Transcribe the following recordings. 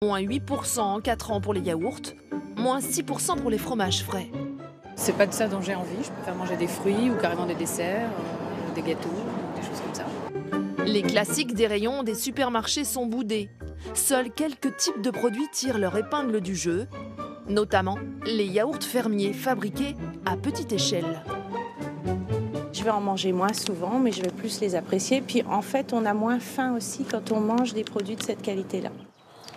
Moins 8% en 4 ans pour les yaourts, moins 6% pour les fromages frais. C'est pas de ça dont j'ai envie. Je préfère manger des fruits ou carrément des desserts, des gâteaux, des choses comme ça. Les classiques des rayons des supermarchés sont boudés. Seuls quelques types de produits tirent leur épingle du jeu, notamment les yaourts fermiers fabriqués à petite échelle. Je vais en manger moins souvent, mais je vais plus les apprécier. Puis en fait, on a moins faim aussi quand on mange des produits de cette qualité-là.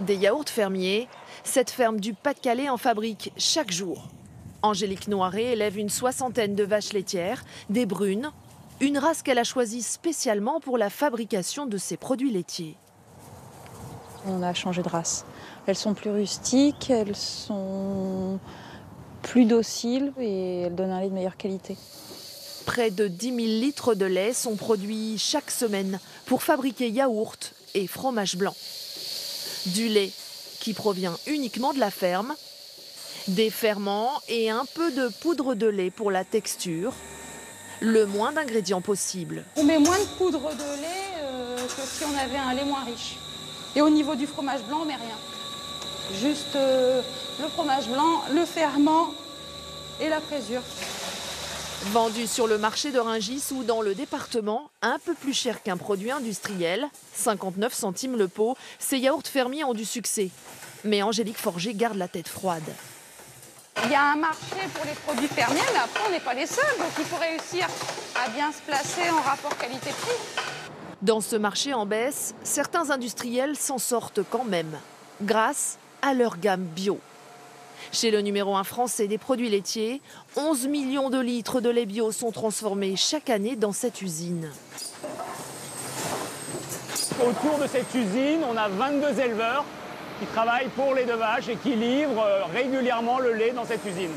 Des yaourts fermiers, cette ferme du Pas-de-Calais en fabrique chaque jour. Angélique Noiret élève une soixantaine de vaches laitières, des brunes, une race qu'elle a choisie spécialement pour la fabrication de ses produits laitiers. On a changé de race. Elles sont plus rustiques, elles sont plus dociles et elles donnent un lait de meilleure qualité. Près de 10 000 litres de lait sont produits chaque semaine pour fabriquer yaourts et fromage blanc. Du lait qui provient uniquement de la ferme, des ferments et un peu de poudre de lait pour la texture, le moins d'ingrédients possible. On met moins de poudre de lait que si on avait un lait moins riche. Et au niveau du fromage blanc, on met rien. Juste le fromage blanc, le ferment et la présure. Vendu sur le marché de Rungis ou dans le département, un peu plus cher qu'un produit industriel, 59 centimes le pot, ces yaourts fermiers ont du succès. Mais Angélique Forger garde la tête froide. Il y a un marché pour les produits fermiers, mais après, on n'est pas les seuls. Donc il faut réussir à bien se placer en rapport qualité-prix. Dans ce marché en baisse, certains industriels s'en sortent quand même, grâce à leur gamme bio. Chez le numéro 1 français des produits laitiers, 11 millions de litres de lait bio sont transformés chaque année dans cette usine. Autour de cette usine, on a 22 éleveurs qui travaillent pour les deux vaches et qui livrent régulièrement le lait dans cette usine.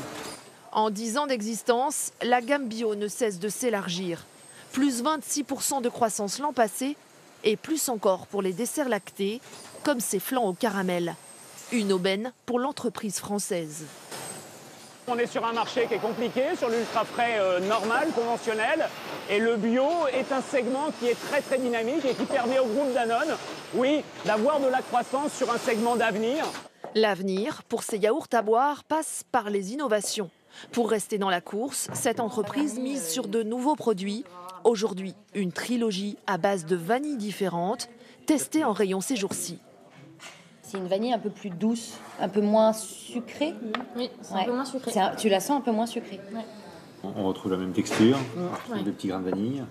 En 10 ans d'existence, la gamme bio ne cesse de s'élargir. Plus 26% de croissance l'an passé et plus encore pour les desserts lactés, comme ces flans au caramel. Une aubaine pour l'entreprise française. On est sur un marché qui est compliqué, sur l'ultra frais normal, conventionnel. Et le bio est un segment qui est très très dynamique et qui permet au groupe Danone, oui, d'avoir de la croissance sur un segment d'avenir. L'avenir, pour ces yaourts à boire, passe par les innovations. Pour rester dans la course, cette entreprise mise sur de nouveaux produits. Aujourd'hui, une trilogie à base de vanilles différentes, testée en rayon ces jours-ci. C'est une vanille un peu plus douce, un peu moins sucrée. Oui, c'est un peu moins sucré. Tu la sens un peu moins sucrée. Ouais. On retrouve la même texture, on retrouve des petits grains de vanille.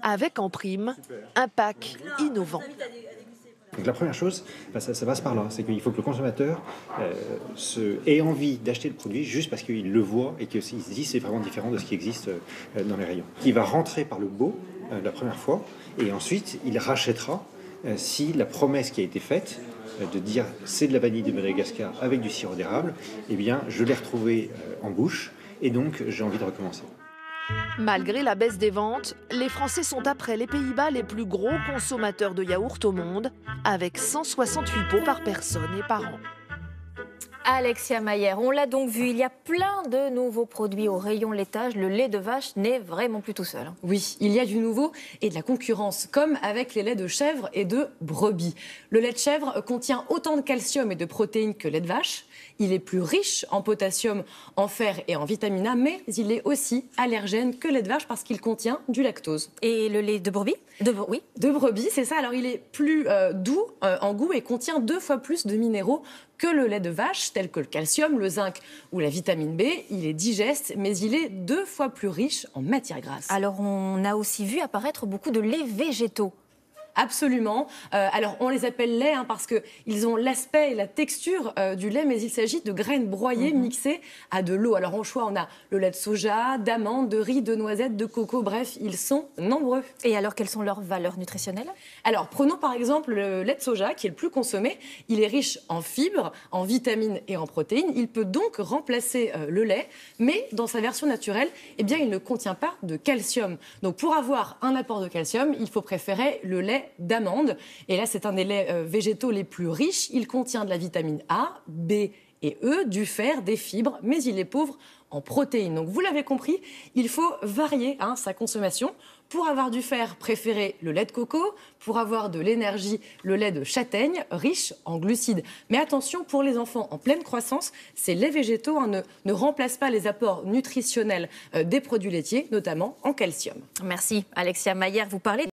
Avec en prime un pack innovant. Donc la première chose, ça passe par là, c'est qu'il faut que le consommateur ait envie d'acheter le produit juste parce qu'il le voit et qu'il se dit c'est vraiment différent de ce qui existe dans les rayons. Il va rentrer par le beau la première fois et ensuite il rachètera si la promesse qui a été faite de dire c'est de la vanille de Madagascar avec du sirop d'érable, eh bien je l'ai retrouvé en bouche et donc j'ai envie de recommencer. Malgré la baisse des ventes, les Français sont après les Pays-Bas les plus gros consommateurs de yaourts au monde, avec 168 pots par personne et par an. Alexia Mayer, on l'a donc vu, il y a plein de nouveaux produits au rayon laitage. Le lait de vache n'est vraiment plus tout seul. Oui, il y a du nouveau et de la concurrence, comme avec les laits de chèvre et de brebis. Le lait de chèvre contient autant de calcium et de protéines que le lait de vache. Il est plus riche en potassium, en fer et en vitamine A, mais il est aussi allergène que le lait de vache parce qu'il contient du lactose. Et le lait de brebis ? Oui. De brebis, c'est ça. Alors il est plus doux en goût et contient 2 fois plus de minéraux que le lait de vache, tels que le calcium, le zinc ou la vitamine B. Il est digeste, mais il est 2 fois plus riche en matières grasses. Alors on a aussi vu apparaître beaucoup de laits végétaux. Absolument. Alors, on les appelle laits parce qu'ils ont l'aspect et la texture du lait, mais il s'agit de graines broyées mixées à de l'eau. Alors, en choix, on a le lait de soja, d'amande, de riz, de noisettes, de coco. Bref, ils sont nombreux. Et alors, quelles sont leurs valeurs nutritionnelles ? Alors, prenons par exemple le lait de soja, qui est le plus consommé. Il est riche en fibres, en vitamines et en protéines. Il peut donc remplacer le lait, mais dans sa version naturelle, eh bien, il ne contient pas de calcium. Donc, pour avoir un apport de calcium, il faut préférer le lait d'amande. Et là, c'est un des laits végétaux les plus riches. Il contient de la vitamine A, B et eux, du fer, des fibres, mais il est pauvre en protéines. Donc vous l'avez compris, il faut varier sa consommation. Pour avoir du fer, préférez le lait de coco. Pour avoir de l'énergie, le lait de châtaigne, riche en glucides. Mais attention, pour les enfants en pleine croissance, ces laits végétaux ne remplacent pas les apports nutritionnels des produits laitiers, notamment en calcium. Merci Alexia Maillère, vous parlez